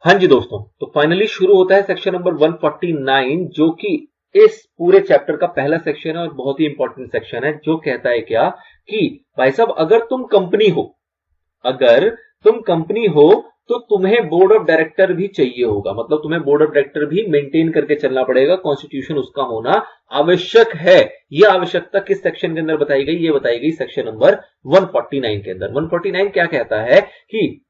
हाँ जी दोस्तों, तो फाइनली शुरू होता है सेक्शन नंबर 149 जो कि इस पूरे चैप्टर का पहला सेक्शन है और बहुत ही इंपॉर्टेंट सेक्शन है जो कहता है क्या कि भाई साहब अगर तुम कंपनी हो तो तुम्हें बोर्ड ऑफ डायरेक्टर भी चाहिए होगा। मतलब तुम्हें बोर्ड ऑफ डायरेक्टर भी मेंटेन करके चलना पड़ेगा, कॉन्स्टिट्यूशन उसका होना आवश्यक है। यह आवश्यकता किस सेक्शन के अंदर बताई गई? ये बताई गई सेक्शन नंबर 149 के अंदर। 149 क्या कहता है कि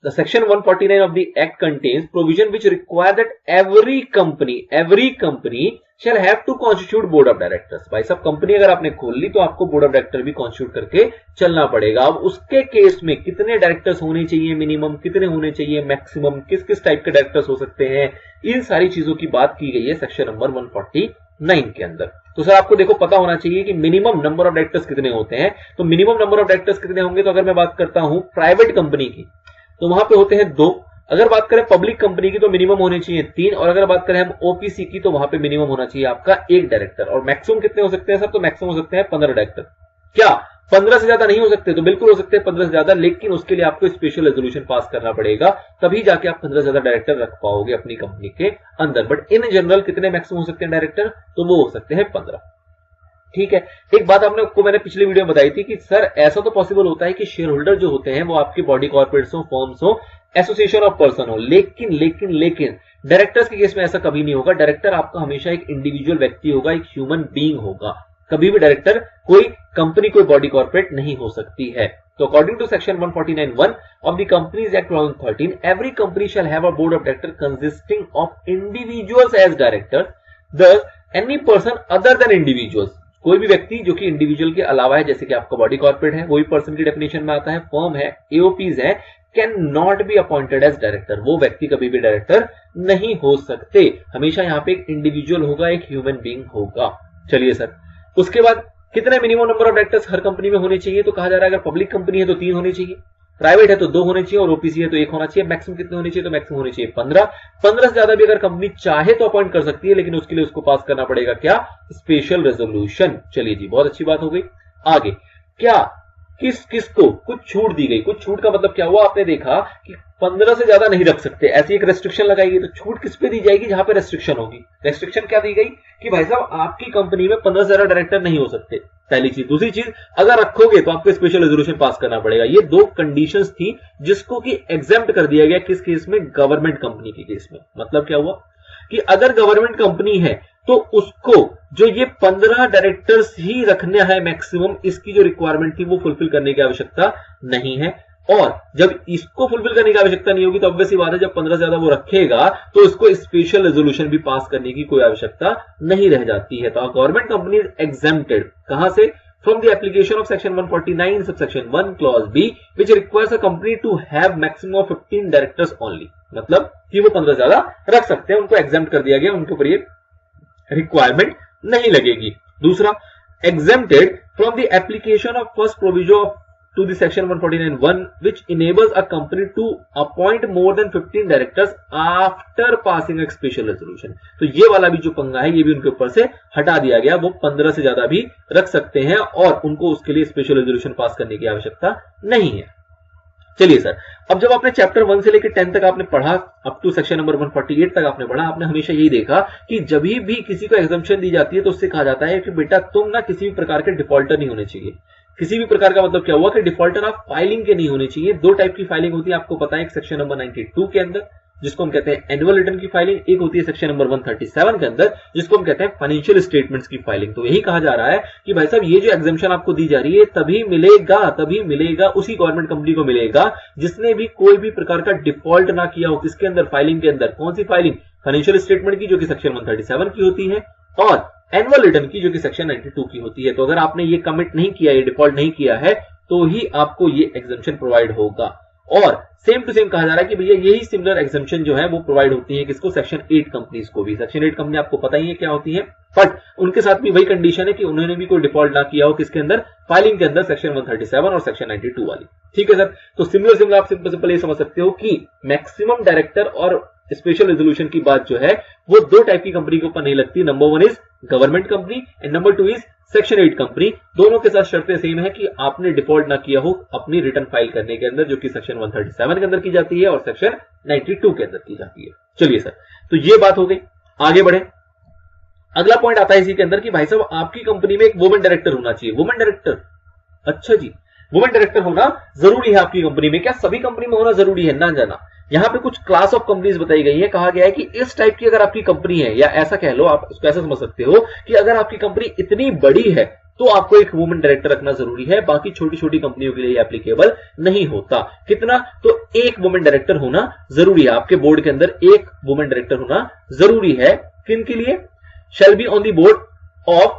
The section 149 of the Act contains provision which require that every company shall have to constitute board of directors। भाई साहब कंपनी अगर आपने खोल ली तो आपको बोर्ड ऑफ डायरेक्टर भी कॉन्स्टिट्यूट करके चलना पड़ेगा। अब उसके केस में कितने डायरेक्टर्स होने चाहिए मिनिमम, कितने होने चाहिए मैक्सिमम, किस किस टाइप के डायरेक्टर्स हो सकते हैं, इन सारी चीजों की बात की गई है सेक्शन नंबर 149 के अंदर। तो सर आपको देखो पता होना चाहिए कि मिनिमम नंबर ऑफ डायरेक्टर्स कितने होते हैं। तो मिनिमम नंबर ऑफ डायरेक्टर्स कितने होंगे? तो अगर मैं बात करता हूं प्राइवेट कंपनी की तो वहां पे होते हैं 2। अगर बात करें पब्लिक कंपनी की तो मिनिमम होने चाहिए 3। और अगर बात करें हम ओपीसी की तो वहां पे मिनिमम होना चाहिए आपका 1 डायरेक्टर। और मैक्सिमम कितने हो सकते हैं सर? तो मैक्सिमम हो सकते हैं 15 डायरेक्टर। क्या 15 से ज्यादा नहीं हो सकते? तो बिल्कुल हो सकते हैं 15 से ज्यादा, लेकिन उसके लिए आपको स्पेशल रेजोल्यूशन पास करना पड़ेगा, तभी जाके आप 15 से ज्यादा डायरेक्टर रख पाओगे अपनी कंपनी के अंदर। बट इन जनरल कितने मैक्सिमम हो सकते हैं डायरेक्टर? तो वो हो सकते हैं 15। ठीक है। एक बात मैंने पिछली वीडियो में बताई थी कि सर ऐसा तो पॉसिबल होता है कि शेयर होल्डर जो होते हैं वो आपके बॉडी कॉर्पोरेट्स हो, फर्म्स हो, एसोसिएशन ऑफ पर्सन हो, लेकिन डायरेक्टर्स के केस में ऐसा कभी नहीं होगा। डायरेक्टर आपका हमेशा एक इंडिविजुअल व्यक्ति होगा, एक ह्यूमन बीइंग होगा। कभी भी डायरेक्टर कोई कंपनी, कोई बॉडी कॉर्पोरेट नहीं हो सकती है। तो according to section 149(1) of the companies act 2013, every company shall have a board of director consisting of individuals as directors. Thus any person other than individuals, कोई भी व्यक्ति जो कि इंडिविजुअल के अलावा है, जैसे कि आपका बॉडी कॉर्पोरेट है, वही पर्सन की डेफिनेशन में आता है, फर्म है, एओपीज है, can not be appointed as director. वो व्यक्ति कभी भी डायरेक्टर नहीं हो सकते। हमेशा यहां पे एक इंडिविजुअल होगा, एक ह्यूमन बीइंग होगा। चलिए सर, उसके बाद कितने minimum number of directors her company में होने चाहिए? तो कहा जा रहा है अगर पब्लिक कंपनी है तो 3 होने चाहिए, प्राइवेट है तो 2 होने चाहिए और ओपीसी है तो 1 होना चाहिए। मैक्सिमम कितने होने चाहिए? तो मैक्सिमम होने चाहिए 15। 15 से ज्यादा भी अगर कंपनी चाहे तो अपॉइंट कर सकती है, लेकिन उसके लिए उसको पास करना पड़ेगा क्या? Special resolution. चलिए जी, बहुत अच्छी बात हो गई। आगे क्या किस को कुछ छूट दी गई? कुछ छूट का मतलब क्या हुआ? आपने देखा कि 15 से ज्यादा नहीं रख सकते, ऐसी एक रेस्ट्रिक्शन लगाई गई। तो छूट किस पे दी जाएगी? जहां पे रेस्ट्रिक्शन होगी। रेस्ट्रिक्शन क्या दी गई कि भाई साहब आपकी कंपनी में 15 से ज्यादा डायरेक्टर नहीं हो सकते, पहली चीज। दूसरी चीज, अगर रखोगे तो आपको स्पेशल रेजोल्यूशन पास करना पड़ेगा। ये 2 कंडीशंस थी जिसको कि एग्जेम्प्ट कर दिया गया। किस केस में? गवर्नमेंट कंपनी के केस में। मतलब क्या हुआ कि अगर गवर्नमेंट कंपनी है तो उसको जो ये 15 डायरेक्टर्स ही रखना है मैक्सिमम, इसकी जो रिक्वायरमेंट थी वो फुलफिल करने की आवश्यकता नहीं है। और जब इसको फुलफिल करने की आवश्यकता नहीं होगी तो ऑब्वियस सी बात है जब 15 से ज्यादा वो रखेगा तो इसको स्पेशल रेजोल्यूशन भी पास करने की कोई आवश्यकता नहीं रह जाती है। तो गवर्नमेंट कंपनी इज एग्जेम्प्टेड कहां से? From the application of section 149 subsection 1 clause B which requires a company to have maximum of 15 directors only. मतलब कि वो 15 से ज्यादा रख सकते हैं, उनको एग्जेम्प्ट कर दिया गया, उनके ऊपर ये रिक्वायरमेंट नहीं लगेगी। दूसरा, exempted from the application of first provision to the section 149(1) which enables a company to appoint more than 15 directors after passing a special resolution। तो ये वाला भी जो पंगा है ये भी उनके ऊपर से हटा दिया गया। वो 15 से ज्यादा भी रख सकते हैं और उनको उसके लिए स्पेशल रेजोल्यूशन पास करने की आवश्यकता नहीं है। चलिए सर, अब जब आपने चैप्टर 1 से लेकर 10 तक आपने पढ़ा, अप टू सेक्शन नंबर 148 तक आपने पढ़ा, आपने हमेशा यही देखा कि जब भी किसी को एग्जम्पशन दी जाती है तो उससे कहा जाता है कि बेटा तुम ना किसी भी प्रकार के डिफॉल्टर नहीं होने चाहिए। किसी भी प्रकार का मतलब क्या हुआ कि डिफॉल्टर ऑफ फाइलिंग के नहीं होने चाहिए। 2 टाइप की फाइलिंग होती है, आपको पता है, एक सेक्शन नंबर 92 के अंदर जिसको हम कहते हैं एनुअल रिटर्न की फाइलिंग, एक होती है सेक्शन नंबर 137 के अंदर जिसको हम कहते हैं फाइनेंशियल स्टेटमेंट्स की फाइलिंग। तो यही कहा जा रहा है कि भाई साहब ये जो एग्जम्पशन आपको दी जा रही है तभी मिलेगा उसी गवर्नमेंट कंपनी को मिलेगा जिसने भी कोई भी प्रकार का डिफॉल्ट ना किया हो। किसके अंदर? फाइलिंग के अंदर। कौन सी फाइलिंग? फाइनेंशियल स्टेटमेंट की, जो कि सेक्शन 137 की होती है, और एनुअल रिटर्न की, जो कि सेक्शन 92 की होती है। तो अगर आपने ये कमिट नहीं किया, ये डिफॉल्ट नहीं किया है, तो ही आपको ये एग्जम्पशन प्रोवाइड होगा। और सेम टू सेम कहा जा रहा है कि भैया यही सिमिलर एग्जम्पशन जो है वो प्रोवाइड होती है किसको? सेक्शन 8 कंपनीज को भी। सेक्शन 8 कंपनी आपको पता ही है क्या होती है, बट उनके साथ भी वही कंडीशन है कि उन्होंने भी कोई डिफॉल्ट ना किया हो। किसके अंदर? फाइलिंग के अंदर, सेक्शन 137 और सेक्शन 92 वाली। ठीक है सर, तो सिमिलर आप सिंपल ये समझ सकते हो कि मैक्सिमम डायरेक्टर और स्पेशल रेजोल्यूशन की बात जो है वो 2 टाइप की कंपनी के ऊपर नहीं लगती। Number 1 is government company and number 2 is section 8 company, दोनों के साथ शर्तें सेम है कि आपने डिफॉल्ट ना किया हो अपनी रिटर्न फाइल करने के अंदर, जो कि सेक्शन 137 के अंदर की जाती है और सेक्शन 92 के अंदर की जाती है। चलिए सर, तो ये बात हो गई, आगे बढ़े। अगला पॉइंट आता है इसी के अंदर कि भाई साहब आपकी कंपनी में एक वुमेन डायरेक्टर होना चाहिए। वुमेन डायरेक्टर, अच्छा जी, वुमेन डायरेक्टर होना जरूरी है आपकी कंपनी में। क्या सभी कंपनी में होना जरूरी है? ना जाना। यहां पे कुछ क्लास ऑफ कंपनीज बताई गई है, कहा गया है कि इस टाइप की अगर आपकी कंपनी है, या ऐसा कह लो, आप उसको ऐसा समझ सकते हो कि अगर आपकी कंपनी इतनी बड़ी है तो आपको एक वुमेन डायरेक्टर रखना जरूरी है, बाकी छोटी छोटी कंपनियों के लिए एप्लीकेबल नहीं होता। कितना? तो एक वुमेन डायरेक्टर होना जरूरी है आपके बोर्ड के अंदर, एक वुमेन डायरेक्टर होना जरूरी है। किन के लिए? shall be on the board of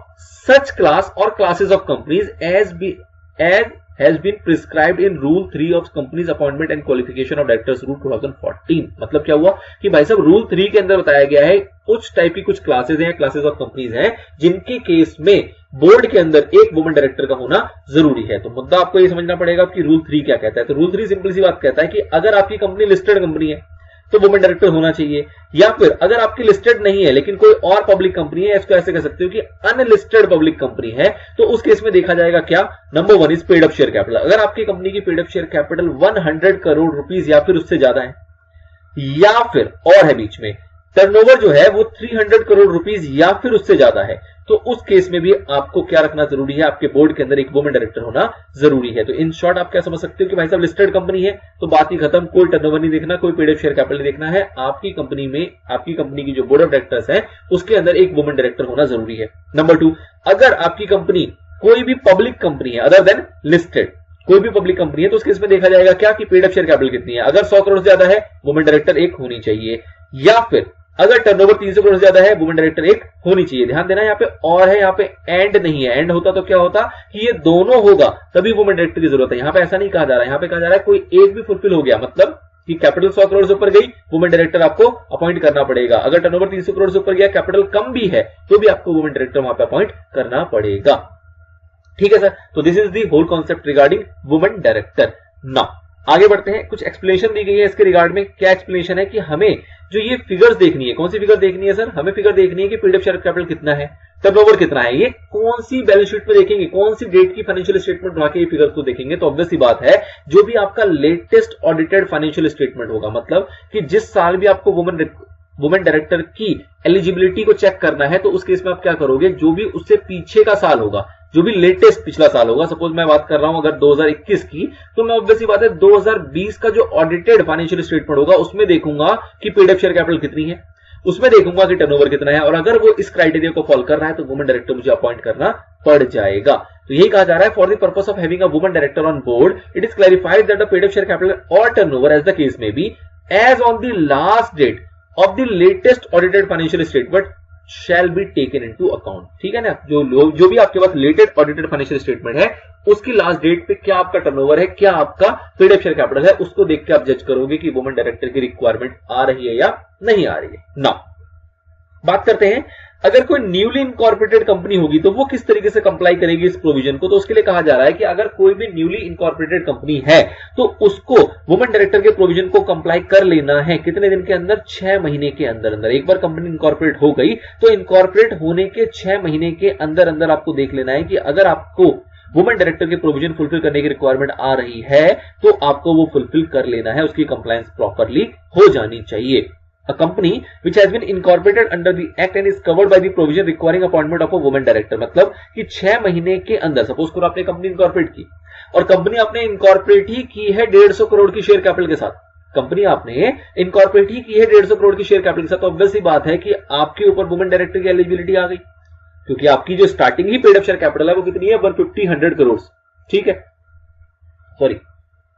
such class or classes of companies as has been prescribed in Rule 3 of Companies Appointment and Qualification of Directors Rule 2014। मतलब क्या हुआ कि भाई साहब रूल 3 के अंदर बताया गया है कुछ टाइप की कुछ क्लासेस हैं, क्लासेस ऑफ कंपनीज हैं, जिनके केस में बोर्ड के अंदर एक वुमेन डायरेक्टर का होना जरूरी है। तो मुद्दा आपको ये समझना पड़ेगा कि रूल 3 क्या कहता है। तो रूल 3 सिंपल सी बात कहता है कि अगर आपकी कंपनी लिस्टेड कंपनी है तो वुमेन डायरेक्टर होना चाहिए, या फिर अगर आपकी लिस्टेड नहीं है लेकिन कोई और पब्लिक कंपनी है, इसको ऐसे कह सकते हो कि अनलिस्टेड पब्लिक कंपनी है, तो उस केस में देखा जाएगा क्या? Number 1 is paid up share capital. अगर आपकी कंपनी की paid up share capital 100 crore rupees या फिर उससे ज्यादा है, या फिर और है बीच में टर्नओवर जो है वो 300 करोड़ रुपीस या फिर उससे ज्यादा है, तो उस केस में भी आपको क्या रखना जरूरी है? आपके बोर्ड के अंदर एक वुमेन डायरेक्टर होना जरूरी है। तो इन शॉर्ट आप क्या समझ सकते हो कि भाई साहब लिस्टेड कंपनी है तो बात ही खत्म, कोई टर्नओवर नहीं देखना, कोई पेड अप शेयर कैपिटल नहीं देखना है। आपकी कंपनी में, आपकी कंपनी की जो बोर्ड ऑफ डायरेक्टर्स है उसके अंदर एक वुमेन डायरेक्टर होना जरूरी है। नंबर 2, अगर आपकी कंपनी कोई भी पब्लिक कंपनी है अदर देन लिस्टेड, कोई भी पब्लिक कंपनी है, तो उसके इसमें देखा जाएगा क्या कि पेड अप शेयर कैपिटल कितनी है। अगर 100 करोड़ से ज्यादा है वुमेन डायरेक्टर एक होनी चाहिए, या फिर अगर टर्नओवर 300 करोड़ से ज्यादा है वुमेन डायरेक्टर एक होनी चाहिए। ध्यान देना यहाँ पे और है, यहाँ पे एंड नहीं है। एंड होता तो क्या होता कि ये दोनों होगा तभी वुमेन डायरेक्टर की जरूरत है। यहाँ पे ऐसा नहीं कहा जा रहा है, यहाँ पे कहा जा रहा है कोई एक भी फुलफिल हो गया, मतलब कि कैपिटल 100 करोड़ से ऊपर गई, वुमेन डायरेक्टर आपको अपॉइंट करना पड़ेगा। अगर टर्नओवर 300 करोड़ से ऊपर गया, कैपिटल कम भी है, तो भी आपको वुमेन डायरेक्टर वहां पे अपॉइंट करना पड़ेगा। ठीक है सर, तो this is the whole concept regarding women director. Now आगे बढ़ते हैं, कुछ एक्सप्लेनेशन दी गई है इसके रिगार्ड में। क्या एक्सप्लेनेशन है कि हमें जो ये फिगर्स देखनी है, कौन सी फिगर देखनी है सर? हमें फिगर देखनी है कि पेड अप शेयर कैपिटल कितना है, टर्नओवर कितना है। ये कौन सी बैलेंस शीट में देखेंगे, कौन सी डेट की फाइनेंशियल स्टेटमेंट उठा के ये फिगर्स को देखेंगे? तो ऑब्वियस सी बात है, जो भी आपका लेटेस्ट ऑडिटेड फाइनेंशियल स्टेटमेंट होगा, मतलब कि जिस साल भी आपको वुमेन डायरेक्टर की एलिजिबिलिटी को चेक करना है, तो उस केस में आप क्या करोगे? जो भी उससे पीछे का साल होगा, जो भी लेटेस्ट पिछला साल होगा, सपोज मैं बात कर रहा हूं अगर 2021 की, तो मैं ऑब्वियसली बात है 2020 का जो ऑडिटेड फाइनेंशियल स्टेटमेंट होगा उसमें देखूंगा कि पेड अप शेयर कैपिटल कितनी है, उसमें देखूंगा कि टर्नओवर कितना है, और अगर वो इस क्राइटेरिया को फॉलो कर रहा है तो वुमेन डायरेक्टर मुझे अपॉइंट करना पड़ जाएगा। तो यही कहा जा रहा है, for the purpose of having a women director on board it is clarified that the paid up share capital और turnover as the case may be as on the last date of the latest audited financial statement shall be taken into account. ठीक है ना, जो भी आपके पास latest audited financial statement है उसकी लास्ट डेट पे क्या आपका टर्नओवर है, क्या आपका पेड अप शेयर कैपिटल है, उसको देख के आप जज करोगे कि वुमेन डायरेक्टर की रिक्वायरमेंट आ रही है या नहीं आ रही है। नाउ बात करते हैं, अगर कोई न्यूली इनकॉर्पोरेटेड कंपनी होगी तो वो किस तरीके से कंप्लाई करेगी इस प्रोविजन को? तो उसके लिए कहा जा रहा है कि अगर कोई भी न्यूली इनकॉर्पोरेटेड कंपनी है तो उसको वुमेन डायरेक्टर के प्रोविजन को कंप्लाई कर लेना है। कितने दिन के अंदर? 6 महीने के अंदर अंदर। एक बार कंपनी इनकॉर्पोरेट हो गई तो इनकॉर्पोरेट होने के 6 महीने के अंदर अंदर आपको देख लेना है कि अगर आपको वुमेन डायरेक्टर के प्रोविजन फुलफिल करने की रिक्वायरमेंट आ रही है तो आपको वो फुलफिल कर लेना है, उसकी कंप्लायंस प्रॉपरली हो जानी चाहिए। A company which has been incorporated under the act and is covered by the provision requiring appointment of a woman director, मतलब कि 6 महीने के अंदर, सपोज करो आपने कंपनी इनकॉर्पोरेट की और कंपनी आपने इनकॉर्पोरेट ही की है 150 करोड़ की शेयर कैपिटल के साथ, कंपनी आपने इनकॉर्पोरेट ही की है 150 करोड़ की शेयर कैपिटल के साथ, तो ऑब्वियस सी बात है कि आपके ऊपर वुमेन डायरेक्टर की एलिजिबिलिटी आ गई, क्योंकि आपकी जो स्टार्टिंग ही पेड अप शेयर कैपिटल है वो कितनी है? 150 करोड़। ठीक है, सॉरी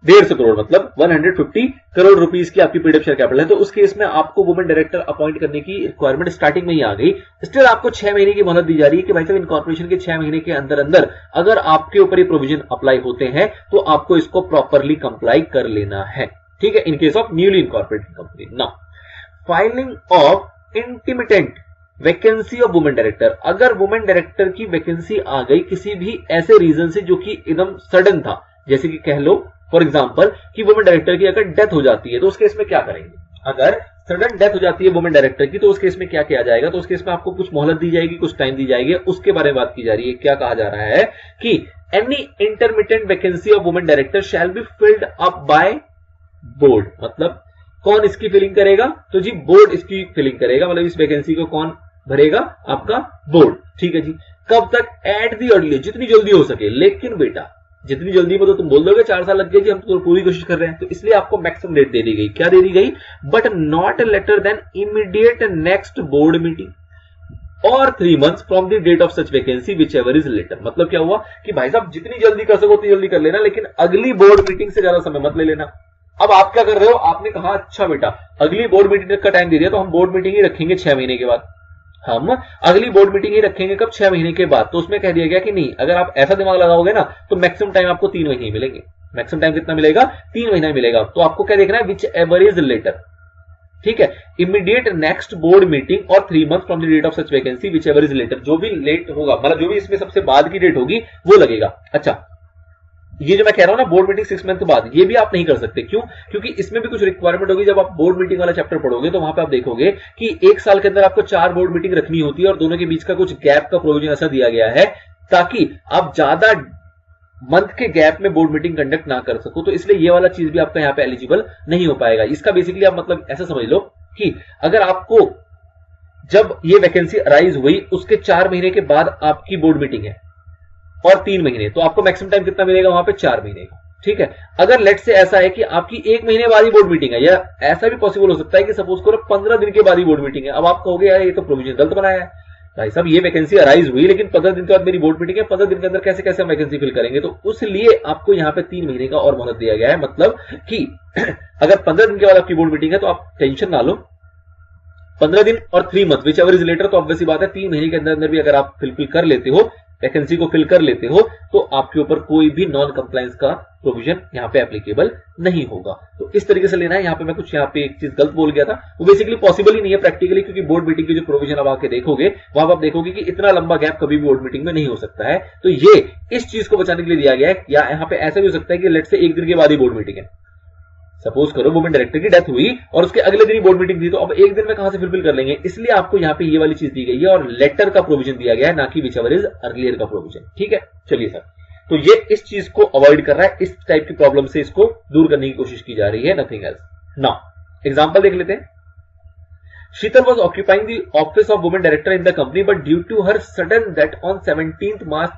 150 करोड़, मतलब 150 करोड़ रुपीस की आपकी पेड अप शेयर कैपिटल है। तो उस केस में आपको वुमेन डायरेक्टर अपॉइंट करने की रिक्वायरमेंट स्टार्टिंग में ही आ गई। स्टिल आपको 6 महीने की मोहलत दी जा रही है कि भाई साहब इनकॉर्पोरेशन के 6 महीने के अंदर अंदर अगर आपके ऊपर ये प्रोविजन अप्लाई होते हैं तो आपको इसको प्रॉपरली कंप्लाई कर लेना है। ठीक है, in case of newly incorporated company. Now filing of intermittent vacancy of women director, अगर वुमेन डायरेक्टर की वैकेंसी आ गई किसी भी ऐसे रीजन से जो कि एकदम सडन था, जैसे कि कह लो फॉर एग्जाम्पल कि वुमेन डायरेक्टर की अगर डेथ हो जाती है तो उस केस में क्या करेंगे? अगर सडन डेथ हो जाती है वुमेन डायरेक्टर की, तो उस केस में क्या किया जाएगा? तो उस केस में आपको कुछ मोहलत दी जाएगी, कुछ टाइम दी जाएगी, उसके बारे में बात की जा रही है। क्या कहा जा रहा है कि any intermittent vacancy of women director shall be filled up by board. मतलब कौन इसकी फिलिंग करेगा? तो जी बोर्ड इसकी फिलिंग करेगा, मतलब इस वैकेंसी को कौन भरेगा? आपका बोर्ड। ठीक है जी। कब तक? एट दी अर्ली, जितनी जल्दी हो सके। लेकिन बेटा जितनी जल्दी मतलब तुम बोल दोगे 4 साल लग गए जी, हम तो पूरी कोशिश कर रहे हैं, तो इसलिए आपको मैक्सिमम डेट दे दी गई। क्या दे दी गई? But not later than immediate next board meeting और 3 months from the date of such vacancy whichever is later. मतलब क्या हुआ कि भाई साहब जितनी जल्दी कर सको उतनी जल्दी कर लेना, लेकिन अगली बोर्ड मीटिंग से ज्यादा समय मत ले लेना। अब आप क्या कर रहे हो? आपने कहा अच्छा बेटा अगली बोर्ड मीटिंग का टाइम दे दिया, तो हम बोर्ड मीटिंग ही रखेंगे 6 महीने के बाद। हम अगली बोर्ड मीटिंग ही रखेंगे कब? 6 महीने के बाद। तो उसमें कह दिया गया कि नहीं, अगर आप ऐसा दिमाग लगाओगे ना तो मैक्सिमम टाइम आपको 3 महीने मिलेंगे। मैक्सिमम टाइम कितना मिलेगा? 3 महीना मिलेगा। तो आपको क्या देखना है? Whichever is later. ठीक है, इमीडिएट नेक्स्ट बोर्ड मीटिंग और 3 months from the date of such vacancy whichever is later. जो भी लेट होगा, मतलब जो भी इसमें सबसे बाद की डेट होगी वो लगेगा। अच्छा, ये जो मैं कह रहा हूं ना बोर्ड मीटिंग 6 month बाद, ये भी आप नहीं कर सकते। क्यों? क्योंकि इसमें भी कुछ रिक्वायरमेंट होगी। जब आप बोर्ड मीटिंग वाला चैप्टर पढ़ोगे तो वहां पे आप देखोगे कि 1 साल के अंदर आपको 4 बोर्ड मीटिंग रखनी होती है और दोनों के बीच का कुछ गैप का प्रोविजन ऐसा दिया गया है ताकि आप ज्यादा मंथ के गैप में बोर्ड मीटिंग कंडक्ट ना कर सको। तो इसलिए ये वाला चीज भी आपका यहाँ पे एलिजिबल नहीं हो पाएगा। इसका बेसिकली आप मतलब ऐसा समझ लो कि अगर आपको जब ये वैकेंसी अराइज हुई उसके 4 महीने के बाद आपकी बोर्ड मीटिंग है और 3 महीने, तो आपको मैक्सिमम टाइम कितना मिलेगा वहां पे? 4 महीने का। ठीक है, अगर लेट से ऐसा है कि आपकी 1 महीने बाद ही बोर्ड मीटिंग है, या ऐसा भी पॉसिबल हो सकता है कि सपोज करो 15 दिन के बाद ही बोर्ड मीटिंग है। अब आप कहोगे यार ये तो प्रोविजन गलत बनाया है भाई साहब, ये वैकेंसी अराइज हुई लेकिन 15 दिन के बाद मेरी बोर्ड मीटिंग है, 15 दिन के अंदर कैसे कैसे हम वैकेंसी फिल करेंगे? तो उसलिए आपको यहाँ पे 3 महीने का और मोहलत दिया गया है। मतलब कि अगर 15 दिन के बाद आपकी बोर्ड मीटिंग है तो आप टेंशन ना लो, 15 दिन और 3 months whichever is later, तो ऑब्वियस बात है 3 महीने के अंदर भी अगर आप फिल कर लेते हो, वैकेंसी को फिल कर लेते हो, तो आपके ऊपर कोई भी नॉन कंप्लायंस का प्रोविजन यहाँ पे एप्लीकेबल नहीं होगा। तो इस तरीके से लेना है। यहाँ पे मैं कुछ यहाँ पे एक चीज गलत बोल गया था, वो बेसिकली पॉसिबल ही नहीं है प्रैक्टिकली, क्योंकि बोर्ड मीटिंग की जो प्रोविजन अब आके देखोगे वहां पर आप देखोगे कि इतना लंबा गैप कभी भी बोर्ड मीटिंग में नहीं हो सकता है। तो ये इस चीज को बचाने के लिए दिया गया है। या यहाँ पे ऐसा भी हो सकता है कि लेट से 1 दिन के बाद ही बोर्ड मीटिंग है। सपोज करो वुमेन डायरेक्टर की डेथ हुई और उसके अगले दिन ही बोर्ड मीटिंग थी, तो अब 1 दिन में कहां से फुलफिल कर लेंगे? इसलिए आपको यहाँ पे ये वाली चीज दी गई है और लेटर का प्रोविजन दिया गया है, ना कि विच एवर इज अर्लियर का प्रोविजन। ठीक है, चलिए सर, तो ये इस चीज को अवॉइड कर रहा है, इस टाइप की प्रॉब्लम से इसको दूर करने की कोशिश की जा रही है, नथिंग एल्स। नाउ एग्जांपल देख लेते हैं। Sheetal was occupying the office of women director in the company but due to her sudden death on 17 March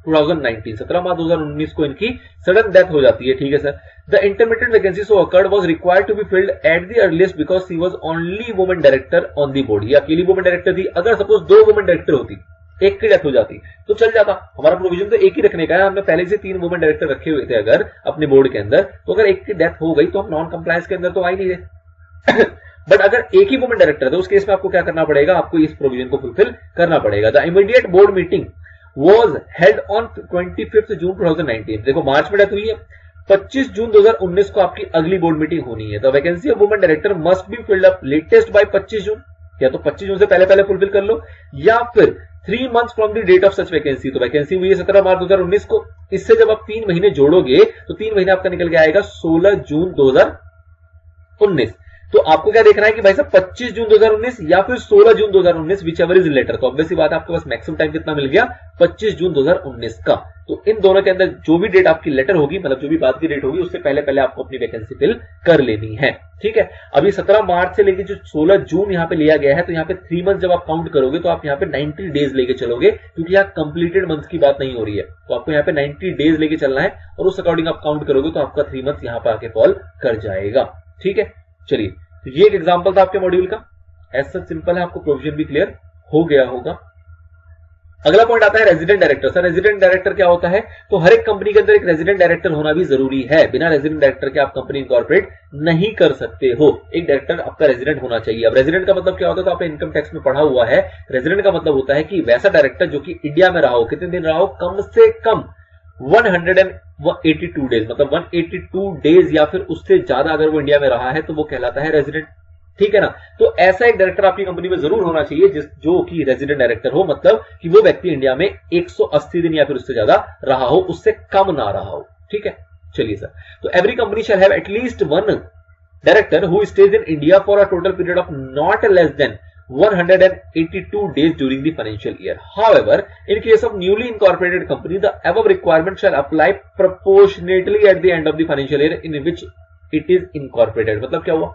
2019, 17 March 2019 को इनकी सडन डेथ हो जाती है। ठीक है sir, the intermediate vacancy so occurred was required to be filled at the earliest because she was only women director on the board. ये अकेली women director थी। अगर सपोज 2 वुमेन डायरेक्टर होती, एक की डेथ हो जाती तो चल जाता, हमारा प्रोविजन तो एक ही रखने का है। हमने पहले से 3 वुमेन डायरेक्टर रखे हुए थे अगर अपने बोर्ड के अंदर, तो अगर एक की डेथ हो गई तो हम नॉन कंप्लायंस के अंदर तो आ ही नहीं रहे। बट अगर एक ही वुमेन डायरेक्टर है तो उस केस में आपको क्या करना पड़ेगा? आपको इस प्रोविजन को फुलफिल करना पड़ेगा। The immediate board meeting was held on 25th June 2019। देखो मार्च में डेथ हुई है, 25 जून 2019 को आपकी अगली बोर्ड मीटिंग होनी है। The vacancy of women director must be filled up latest by 25 जून। या तो 25 जून से पहले पहले फुलफिल कर लो, या फिर 3 months from the date of such vacancy. तो वैकेंसी हुई है 17 मार्च 2019 को, इससे जब आप 3 महीने जोड़ोगे तो 3 महीने आपका निकल के आएगा 16 जून 2019। तो आपको क्या देखना है कि भाई साहब 25 जून 2019 या फिर 16 जून 2019 विच एवर इज लेटर। तो ऑब्वियसली बात है आपके पास मैक्सिमम टाइम कितना मिल गया? 25 जून 2019 का। तो इन दोनों के अंदर जो भी डेट आपकी लेटर होगी, मतलब जो भी बाद की डेट होगी, उससे पहले पहले आपको अपनी वैकेंसी फिल कर लेनी है। ठीक है, अभी 17 मार्च से लेकर जो 16 जून यहाँ पे लिया गया है, तो यहाँ पे 3 months जब आप काउंट करोगे तो आप यहाँ पे 90 डेज लेके चलोगे, क्योंकि यहाँ कंप्लीटेड मंथ की बात नहीं हो रही है। तो आपको यहाँ पे 90 डेज लेके चलना है और उस अकॉर्डिंग आप काउंट करोगे तो आपका 3 months यहाँ पे आके फॉल कर जाएगा। ठीक है, चलिए, तो ये एक एग्जांपल था आपके मॉड्यूल का। ऐसा सिंपल है, आपको प्रोविजन भी क्लियर हो गया होगा। अगला पॉइंट आता है resident director. Sir resident director क्या होता है? तो हर एक कंपनी के अंदर एक रेजिडेंट डायरेक्टर होना भी जरूरी है। बिना रेजिडेंट डायरेक्टर के आप कंपनी इनकॉर्पोरेट नहीं कर सकते हो। एक डायरेक्टर आपका रेजिडेंट होना चाहिए। अब रेजिडेंट का मतलब क्या होता है? तो आपने इनकम टैक्स में पढ़ा हुआ है। रेजिडेंट का मतलब होता है कि वैसा डायरेक्टर जो कि इंडिया में रहा हो, कितने दिन रहा हो? कम से कम 182 डेज, मतलब 182 डेज या फिर उससे ज्यादा अगर वो इंडिया में रहा है तो वो कहलाता है रेजिडेंट। ठीक है ना? तो ऐसा एक डायरेक्टर आपकी कंपनी में जरूर होना चाहिए जो कि रेजिडेंट डायरेक्टर हो, मतलब कि वो व्यक्ति इंडिया में 180 दिन या फिर उससे ज्यादा रहा हो, उससे कम ना रहा हो। ठीक है, चलिए सर, तो every company shall have at least one director who stays in India for a total period of not less than 182 days during the financial year. However, in case of newly incorporated company, the above requirement shall apply proportionately at the end of the financial year in which it is incorporated. मतलब क्या हुआ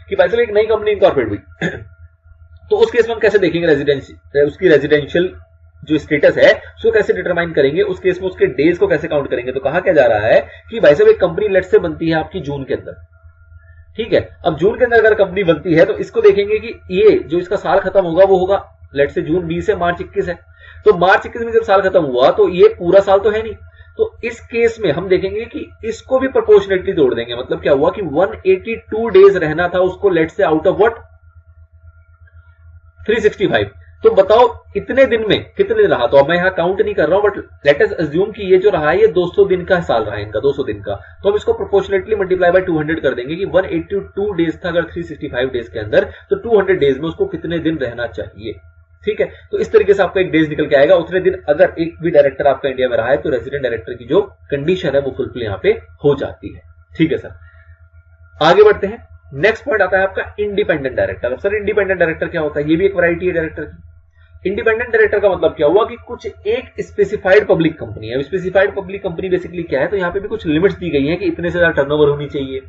कि भाई साहब एक नई company incorporate हुई तो उस केस में हम कैसे देखेंगे उसकी रेजिडेंशियल जो स्टेटस है उसको कैसे डिटरमाइन करेंगे, उस केस में उसके डेज को कैसे काउंट करेंगे। तो कहा क्या जा रहा है कि भाई साहब एक कंपनी लेट से बनती है आपकी जून के अंदर, ठीक है। अब जून के अंदर अगर कंपनी बनती है तो इसको देखेंगे कि ये जो इसका साल खत्म होगा वो होगा लेट से जून 20 से मार्च 21 है, तो मार्च 21 में जब साल खत्म हुआ तो ये पूरा साल तो है नहीं, तो इस केस में हम देखेंगे कि इसको भी प्रोपोर्शनेटली तोड़ देंगे। मतलब क्या हुआ कि 182 डेज रहना था उसको लेट से आउट ऑफ व्हाट 365। तो बताओ इतने दिन में कितने दिन रहा। तो अब मैं यहां काउंट नहीं कर रहा हूं, बट लेट अस अज्यूम कि ये जो रहा है ये 200 दिन का साल रहा है इनका, 200 दिन का। तो हम इसको प्रोपोर्शनेटली मल्टीप्लाई बाय 200 कर देंगे कि 182 डेज था अगर 365 डेज के अंदर, तो 200 डेज में उसको कितने दिन रहना चाहिए, ठीक है। तो इस तरीके से आपका एक डेज निकल के आएगा। उतने दिन अगर एक भी डायरेक्टर आपका इंडिया में रहा है तो रेजिडेंट डायरेक्टर की जो कंडीशन है वो फुलफिल यहां पे हो जाती है, ठीक है सर। आगे बढ़ते हैं। नेक्स्ट पॉइंट आता है आपका इंडिपेंडेंट डायरेक्टर। अब सर इंडिपेंडेंट डायरेक्टर क्या होता है, ये भी एक वैरायटी है डायरेक्टर की। इंडिपेंडेंट डायरेक्टर का मतलब क्या हुआ कि कुछ एक स्पेसिफाइड पब्लिक कंपनी है। स्पेसिफाइड पब्लिक कंपनी बेसिकली क्या है, तो यहां पे भी कुछ लिमिट्स दी गई हैं कि इतने से ज्यादा टर्नओवर होनी चाहिए,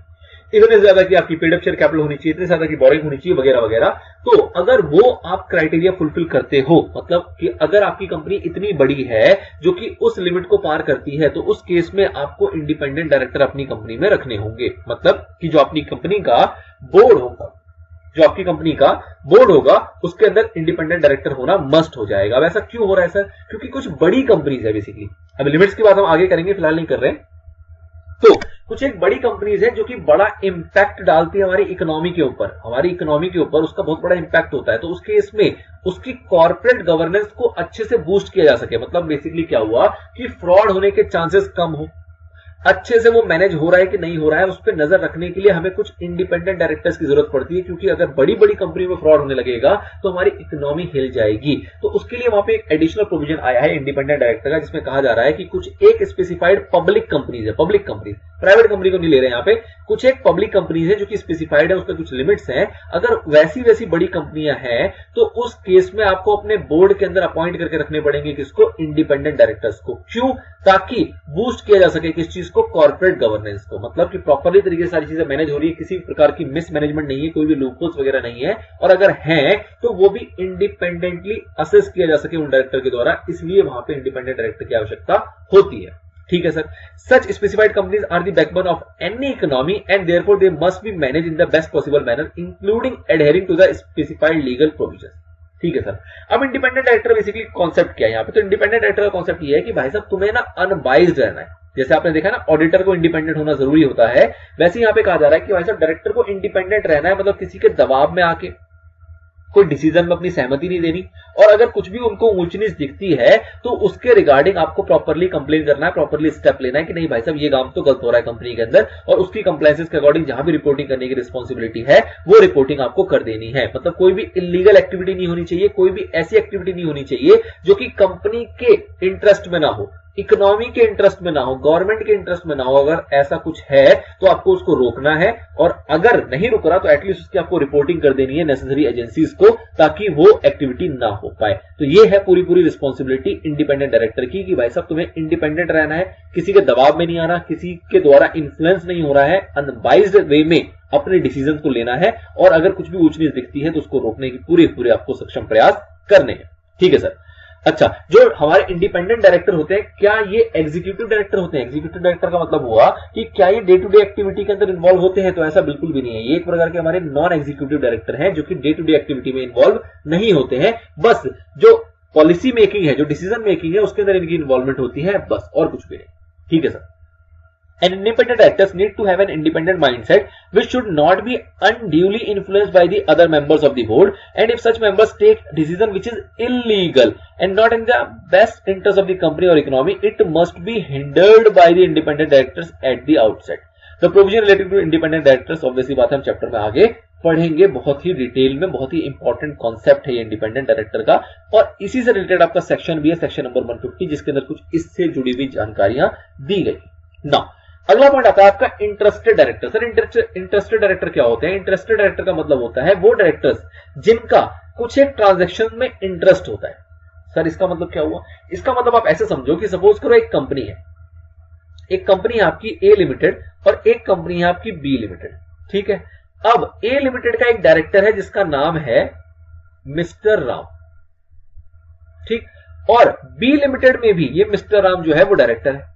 इतने ज्यादा की आपकी पेड अप शेयर कैपिटल होनी चाहिए, इतने ज्यादा की बोरिंग होनी चाहिए वगैरह वगैरह। तो अगर वो आप क्राइटेरिया फुलफिल करते हो, मतलब कि अगर आपकी कंपनी इतनी बड़ी है जो कि उस लिमिट को पार करती है, तो उस केस में आपको इंडिपेंडेंट डायरेक्टर अपनी कंपनी में रखने होंगे। मतलब कि जो अपनी कंपनी का बोर्ड होगा, जो आपकी कंपनी का बोर्ड होगा उसके अंदर इंडिपेंडेंट डायरेक्टर होना मस्ट हो जाएगा। अब ऐसा क्यों हो रहा है सर, क्योंकि कुछ बड़ी कंपनीज है बेसिकली। अब लिमिट्स की बात हम आगे करेंगे, फिलहाल नहीं कर रहे। तो कुछ एक बड़ी कंपनीज है जो कि बड़ा इंपैक्ट डालती है हमारी इकोनॉमी के ऊपर, हमारी इकोनॉमी के ऊपर उसका बहुत बड़ा इंपैक्ट होता है। तो उसके इसमें उसकी कॉर्पोरेट गवर्नेंस को अच्छे से बूस्ट किया जा सके। मतलब बेसिकली क्या हुआ कि फ्रॉड होने के चांसेस कम हो, अच्छे से वो मैनेज हो रहा है कि नहीं हो रहा है, उस पर नजर रखने के लिए हमें कुछ इंडिपेंडेंट डायरेक्टर्स की जरूरत पड़ती है। क्योंकि अगर बड़ी बड़ी कंपनी में फ्रॉड होने लगेगा तो हमारी इकोनॉमी हिल जाएगी। तो उसके लिए वहां पे एक एडिशनल प्रोविजन आया है इंडिपेंडेंट डायरेक्टर का, जिसमें कहा जा रहा है कि कुछ एक स्पेसिफाइड पब्लिक कंपनीज है, पब्लिक कंपनीज, प्राइवेट कंपनी को नहीं ले रहे हैं यहाँ पे, कुछ एक पब्लिक कंपनीज है जो कि स्पेसिफाइड है, उसमें कुछ लिमिट्स हैं। अगर वैसी वैसी बड़ी कंपनियां हैं तो उस केस में आपको अपने बोर्ड के अंदर अपॉइंट करके रखने पड़ेंगे किसको, इंडिपेंडेंट डायरेक्टर्स को। क्यों, ताकि बूस्ट किया जा सके किस चीज को, कॉर्पोरेट गवर्नेंस को। मतलब कि प्रॉपरली तरीके से सारी चीजें मैनेज हो रही है, किसी प्रकार की मिसमैनेजमेंट नहीं है, कोई भी लूपहोल्स वगैरह नहीं है, और अगर है तो वो भी इंडिपेंडेंटली असेस किया जा सके उन डायरेक्टर के द्वारा। इसलिए वहां पे इंडिपेंडेंट डायरेक्टर की आवश्यकता होती है, ठीक है sir. Such specified companies are the backbone of any economy and therefore they must be manage in the best possible manner including adhering to the specified legal provision, ठीक है सर। अब independent director basically concept क्या है यहाँ पे, तो independent director का concept ये है कि भाई साहब तुम्हें ना अनबाइज्ड रहना है। जैसे आपने देखा ना ऑडिटर को इंडिपेंडेंट होना जरूरी होता है, वैसे यहाँ पे कहा जा रहा है कि भाई साहब डायरेक्टर को इंडिपेंडेंट रहना है। मतलब किसी के दबाव में आके कोई डिसीजन में अपनी सहमति नहीं देनी, और अगर कुछ भी उनको ऊंच नीच दिखती है तो उसके रिगार्डिंग आपको प्रॉपरली कंप्लेन करना है, प्रॉपरली स्टेप लेना है कि नहीं भाई साहब ये काम तो गलत हो रहा है कंपनी के अंदर, और उसकी कंप्लायंसेस के अकॉर्डिंग जहां भी रिपोर्टिंग करने की रिस्पॉन्सिबिलिटी है वो रिपोर्टिंग आपको कर देनी है। मतलब कोई भी इलीगल एक्टिविटी नहीं होनी चाहिए, कोई भी ऐसी एक्टिविटी नहीं होनी चाहिए जो कि कंपनी के इंटरेस्ट में ना हो, इकोनॉमी के इंटरेस्ट में ना हो, गवर्नमेंट के इंटरेस्ट में ना हो। अगर ऐसा कुछ है तो आपको उसको रोकना है, और अगर नहीं रुक रहा तो एटलीस्ट उसकी आपको रिपोर्टिंग कर देनी है नेसेसरी एजेंसीज को, ताकि वो एक्टिविटी ना हो पाए। तो ये है पूरी पूरी रिस्पॉन्सिबिलिटी इंडिपेंडेंट डायरेक्टर की कि भाई साहब तुम्हें इंडिपेंडेंट रहना है, किसी के दबाव में नहीं आना, किसी के द्वारा इन्फ्लुएंस नहीं हो रहा है, अनबाइज्ड वे में अपने डिसीजन को लेना है, और अगर कुछ भी ऊंच नीच दिखती है तो उसको रोकने की पूरे आपको सक्षम प्रयास करने हैं, ठीक है सर। अच्छा, जो हमारे इंडिपेंडेंट डायरेक्टर होते हैं क्या ये एग्जीक्यूटिव डायरेक्टर होते हैं? एग्जीक्यूटिव डायरेक्टर का मतलब हुआ कि क्या ये डे टू डे एक्टिविटी के अंदर इन्वॉल्व होते हैं? तो ऐसा बिल्कुल भी नहीं है। ये एक प्रकार के हमारे नॉन एग्जीक्यूटिव डायरेक्टर हैं जो कि डे टू डे एक्टिविटी में इन्वॉल्व नहीं होते हैं। बस जो पॉलिसी मेकिंग है, जो डिसीजन मेकिंग है, उसके अंदर इनकी इन्वॉल्वमेंट होती है, बस, और कुछ भी नहीं, ठीक है sir. And independent directors need to have an independent mindset which should not be unduly influenced by the other members of the board, and if such members take decision which is illegal and not in the best interest of the company or economy, it must be hindered by the independent directors at the outset. The provision related to independent directors, obviously बात हम chapter में आगे पढ़ेंगे बहुत ही detail में, बहुत ही important concept है ये इंडिपेंडेंट डायरेक्टर का, और इसी से रिलेटेड आपका सेक्शन भी है, सेक्शन नंबर 150, जिसके अंदर कुछ इससे जुड़ी हुई जानकारियां दी गई। नाउ अगला पॉइंट आता है आपका interested director. Sir interested director क्या होते हैं? इंटरेस्टेड डायरेक्टर का मतलब होता है वो डायरेक्टर्स जिनका कुछ एक ट्रांजैक्शन में इंटरेस्ट होता है। सर इसका मतलब क्या हुआ? इसका मतलब आप ऐसे समझो कि सपोज करो एक कंपनी है, एक कंपनी है आपकी ए लिमिटेड और एक कंपनी है आपकी बी लिमिटेड, ठीक है। अब ए लिमिटेड का एक डायरेक्टर है जिसका नाम है मिस्टर राम, ठीक, और बी लिमिटेड में भी ये मिस्टर राम जो है वो डायरेक्टर है।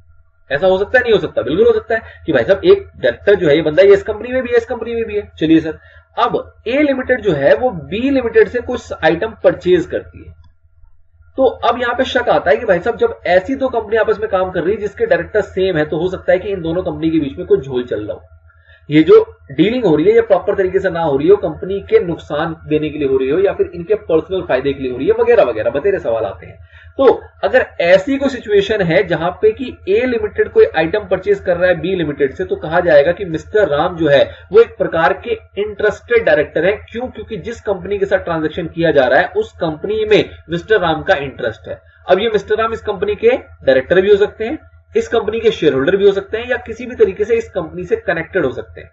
ऐसा हो सकता है? नहीं हो सकता? बिल्कुल हो सकता है कि भाई साहब एक डायरेक्टर जो है ये बंदा ये इस कंपनी में भी है, इस कंपनी में भी है। चलिए सर, अब ए लिमिटेड जो है वो बी लिमिटेड से कुछ आइटम परचेज करती है, तो अब यहां पे शक आता है कि भाई साहब जब ऐसी दो कंपनी आपस में काम कर रही है जिसके डायरेक्टर सेम है, तो हो सकता है कि इन दोनों कंपनी के बीच में कुछ झोल चल रहा हो। ये जो डीलिंग हो रही है ये प्रॉपर तरीके से ना हो रही हो, कंपनी के नुकसान देने के लिए हो रही हो या फिर इनके पर्सनल फायदे के लिए हो रही है, वगैरह वगैरह बतेरे सवाल आते हैं। तो अगर ऐसी कोई सिचुएशन है जहां पे कि ए लिमिटेड कोई आइटम परचेज कर रहा है बी लिमिटेड से, तो कहा जाएगा कि मिस्टर राम जो है वो एक प्रकार के इंटरेस्टेड डायरेक्टर है। क्यों? क्योंकि जिस कंपनी के साथ ट्रांजैक्शन किया जा रहा है उस कंपनी में मिस्टर राम का इंटरेस्ट है। अब ये मिस्टर राम इस कंपनी के डायरेक्टर भी हो सकते हैं, इस कंपनी के शेयर होल्डर भी हो सकते हैं, या किसी भी तरीके से इस कंपनी से कनेक्टेड हो सकते हैं,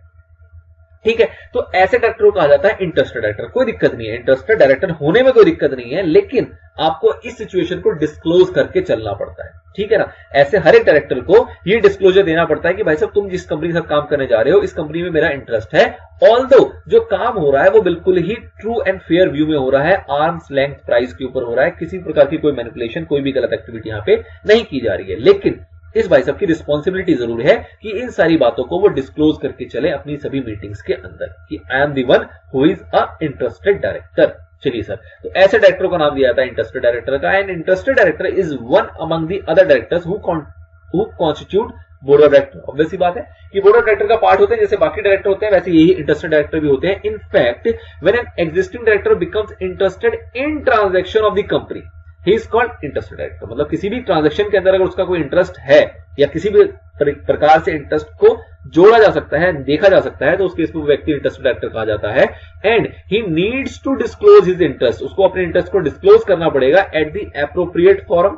ठीक है। तो ऐसे डायरेक्टर को कहा जाता है इंटरेस्टेड डायरेक्टर। कोई दिक्कत नहीं है, इंटरेस्टेड डायरेक्टर होने में कोई दिक्कत नहीं है, लेकिन आपको इस सिचुएशन को डिस्क्लोज करके चलना पड़ता है, ठीक है ना। ऐसे हर एक डायरेक्टर को ये डिस्क्लोजर देना पड़ता है कि भाई साहब तुम जिस कंपनी के साथ काम करने जा रहे हो इस कंपनी में मेरा इंटरेस्ट है, ऑल्दो जो काम हो रहा है वो बिल्कुल ही ट्रू एंड फेयर व्यू में हो रहा है, आर्म्स लेंथ प्राइस के ऊपर हो रहा है, किसी प्रकार की कोई मैनिपुलेशन, कोई भी गलत एक्टिविटी यहां पे नहीं की जा रही है। लेकिन इस भाई साहब की रिस्पॉन्सिबिलिटी जरूर है कि इन सारी बातों को वो डिस्क्लोज करके चले अपनी सभी मीटिंग्स के अंदर कि I am the one who is a interested director. चलिए सर, तो ऐसे डायरेक्टर को नाम दिया जाता है इंटरेस्टेड डायरेक्टर का। And interested director is one among the other directors who constitute board of director. Obvious सी बात है कि बोर्ड ऑफ डायरेक्टर का पार्ट होते हैं, जैसे बाकी डायरेक्टर होते हैं वैसे यही इंटरेस्टेड डायरेक्टर भी होते हैं। In fact when an existing director becomes interested in transaction of the company he is called interested director. मतलब किसी भी ट्रांजैक्शन के अंदर अगर उसका कोई इंटरेस्ट है या किसी भी प्रकार से इंटरेस्ट को जोड़ा जा सकता है, देखा जा सकता है, तो उस केस में व्यक्ति इंटरेस्टेड डायरेक्टर कहा जाता है। And he needs to disclose his interest, उसको अपने इंटरेस्ट को डिस्क्लोज करना पड़ेगा at the appropriate forum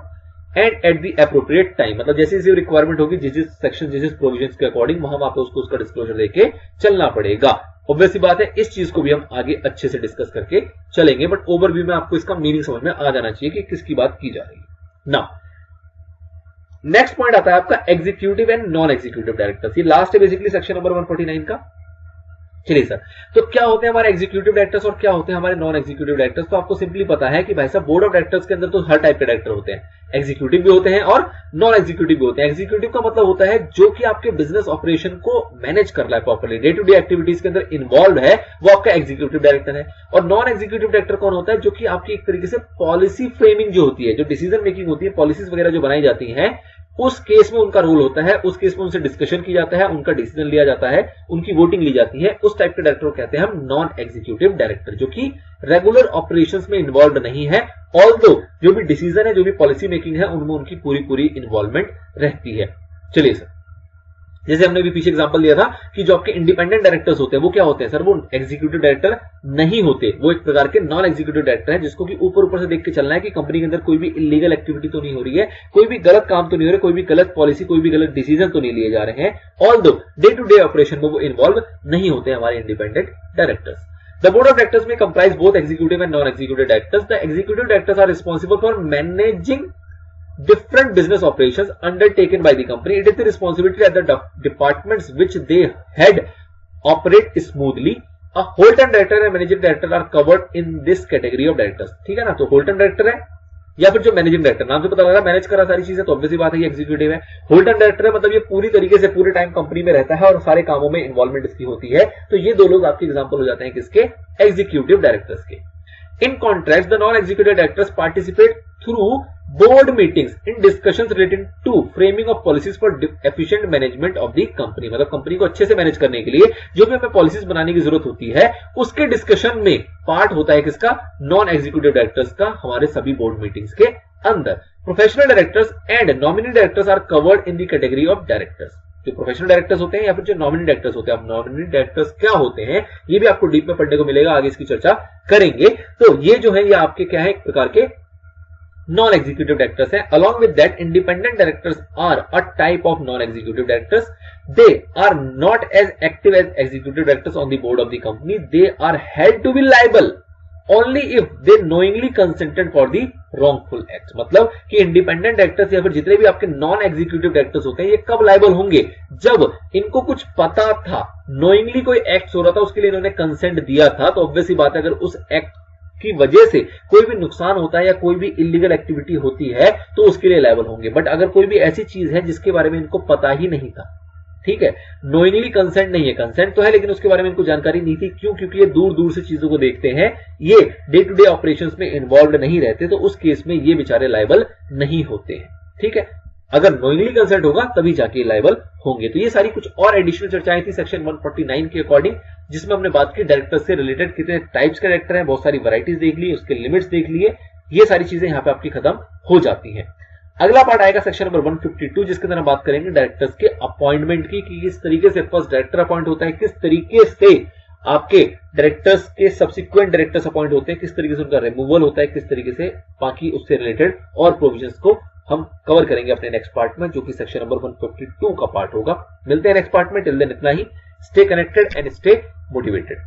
and at the appropriate time. मतलब जैसे जैसे रिक्वायरमेंट होगी, जिस सेक्शन जिस प्रोविजन के अकॉर्डिंग वहां पे उसको उसका डिस्क्लोजर देके चलना पड़ेगा। ऑब्वियस सी बात है, इस चीज को भी हम आगे अच्छे से डिस्कस करके चलेंगे, बट ओवरव्यू में आपको इसका मीनिंग समझ में आ जाना चाहिए कि किसकी बात की जा रही है ना। नेक्स्ट पॉइंट आता है आपका executive and non executive directors. ये लास्ट है बेसिकली सेक्शन नंबर 149 का। चलिए सर, तो क्या होते हैं हमारे एग्जीक्यूटिव डायरेक्टर्स और क्या होते हैं हमारे नॉन एग्जीक्यूटिव डायरेक्टर्स? तो आपको सिंपली पता है कि भाई साहब बोर्ड ऑफ डायरेक्टर्स के अंदर तो हर टाइप के डायरेक्टर होते हैं, एग्जीक्यूटिव भी होते हैं और नॉन एग्जीक्यूटिव भी होते हैं। एग्जीक्यूटिव का मतलब होता है जो कि आपके बिजनेस ऑपरेशन को मैनेज कर रहा है properly, day to day activities के अंदर इन्वॉल्व है, वो आपका एग्जीक्यूटिव डायरेक्टर है। और नॉन एग्जीक्यूटिव डायरेक्टर कौन होता है? जो कि आपकी एक तरीके से पॉलिसी फ्रेमिंग जो होती है, जो डिसीजन मेकिंग होती है, पॉलिसीज वगैरह जो बनाई जाती है, उस केस में उनका रोल होता है, उस केस में उनसे डिस्कशन की जाता है, उनका डिसीजन लिया जाता है, उनकी वोटिंग ली जाती है। उस टाइप के डायरेक्टर को कहते हैं हम नॉन एग्जीक्यूटिव डायरेक्टर, जो कि रेगुलर ऑपरेशंस में इन्वॉल्व नहीं है, ऑल्दो जो भी डिसीजन है, जो भी पॉलिसी मेकिंग है, उनमें उनकी पूरी पूरी इन्वॉल्वमेंट रहती है। चलिए सर, जैसे हमने भी पीछे एग्जांपल लिया था कि जो आपके इंडिपेंडेंट डायरेक्टर्स होते हैं वो क्या होते हैं? सर वो एग्जीक्यूटिव डायरेक्टर नहीं होते, वो एक प्रकार के नॉन एग्जीक्यूटिव डायरेक्टर है, जिसको कि ऊपर ऊपर से देख के चलना है कि कंपनी के अंदर कोई भी इलीगल एक्टिविटी तो नहीं हो रही है, कोई भी गलत काम तो नहीं हो रहा, कोई भी गलत पॉलिसी, कोई भी गलत डिसीजन तो नहीं लिए जा रहे हैं, although day to day operation में वो इन्वॉल्व नहीं होते हमारे independent directors. The board of directors may comprise both executive and non-executive directors. The executive directors are responsible for managing different business operations undertaken by the company. It is the responsibility that the departments which they head operate smoothly. A whole-time director and managing director are covered in this category of directors. ठीक है ना? तो whole-time director है या फिर जो managing director, नाम से पता लगा मैनेज करा सारी चीजें, तो ऑब्वियसली बात है ये एग्जीक्यूटिव है। होल टाइम डायरेक्टर है मतलब ये पूरी तरीके से पूरे टाइम कंपनी में रहता है और सारे कामों में इन्वॉल्वमेंट इसकी होती है। तो ये दो लोग आपके एग्जांपल हो जाते हैं किसके? एग्जीक्यूटिव डायरेक्टर्स के। In contrast, the non-executive directors participate through board meetings in discussions related to framing of policies for efficient management of the company. मतलब कंपनी को अच्छे से मैनेज करने के लिए जो भी हमें पॉलिसीज बनाने की जरूरत होती है, उसके डिस्कशन में पार्ट होता है किसका? नॉन एग्जीक्यूटिव डायरेक्टर्स का, हमारे सभी बोर्ड मीटिंग्स के अंदर। Professional directors and nominee directors are covered in the category of directors. जो प्रोफेशनल डायरेक्टर्स होते हैं या फिर जो नॉमिनी डायरेक्टर्स होते हैं, अब नॉमिनी डायरेक्टर्स क्या होते हैं ये भी आपको डीप में पढ़ने को मिलेगा, आगे इसकी चर्चा करेंगे। तो ये जो है ये आपके क्या है? एक प्रकार के नॉन एग्जीक्यूटिव डायरेक्टर्स है। Along with that independent directors are a type of non executive directors. They are not as active as executive directors on the board of the company. They are held to be liable only if they knowingly consented for the wrongful act. मतलब कि independent directors या फिर जितने भी आपके non executive directors होते हैं, ये कब लायबल होंगे? जब इनको कुछ पता था, नोइंगली कोई एक्ट हो रहा था, उसके लिए इन्होंने कंसेंट दिया था, तो ऑब्वियस ही बात है, अगर उस एक्ट की वजह से कोई भी नुकसान होता है या कोई भी इलीगल एक्टिविटी होती है तो उसके लिए लायबल होंगे। बट अगर कोई भी ऐसी चीज है जिसके बारे में इनको पता ही नहीं था, ठीक है, नोइंगली कंसेंट नहीं है, कंसेंट तो है लेकिन उसके बारे में इनको जानकारी नहीं थी, क्यों? क्योंकि ये दूर दूर से चीजों को देखते हैं, ये डे टू डे ऑपरेशंस में इन्वॉल्व नहीं रहते, तो उस केस में ये बेचारे लायबल नहीं होते हैं। ठीक है, अगर नोइंगली कंसेंट होगा तभी जाके लायबल होंगे। तो ये सारी कुछ और एडिशनल चर्चाएं थी सेक्शन 149 के अकॉर्डिंग, जिसमें हमने बात की डायरेक्टर से रिलेटेड कितने टाइप्स के डायरेक्टर हैं, बहुत सारी वैरायटीज देख ली, उसके लिमिट्स देख लिए, ये सारी चीजें यहां पे आपकी खत्म हो जाती हैं। अगला पार्ट आएगा सेक्शन नंबर 152, जिसके अंदर हम बात करेंगे डायरेक्टर्स के अपॉइंटमेंट की, कि किस तरीके से फर्स्ट डायरेक्टर अपॉइंट होता है, किस तरीके से आपके डायरेक्टर्स के सब्सिक्वेंट डायरेक्टर्स अपॉइंट होते हैं, किस तरीके से उनका रिमूवल होता है, किस तरीके से बाकी उससे रिलेटेड और प्रोविजंस को हम कवर करेंगे अपने नेक्स्ट पार्ट में, जो कि सेक्शन नंबर 152 का पार्ट होगा। मिलते हैं नेक्स्ट पार्ट में, टिल देन इतना ही। Stay connected and stay motivated.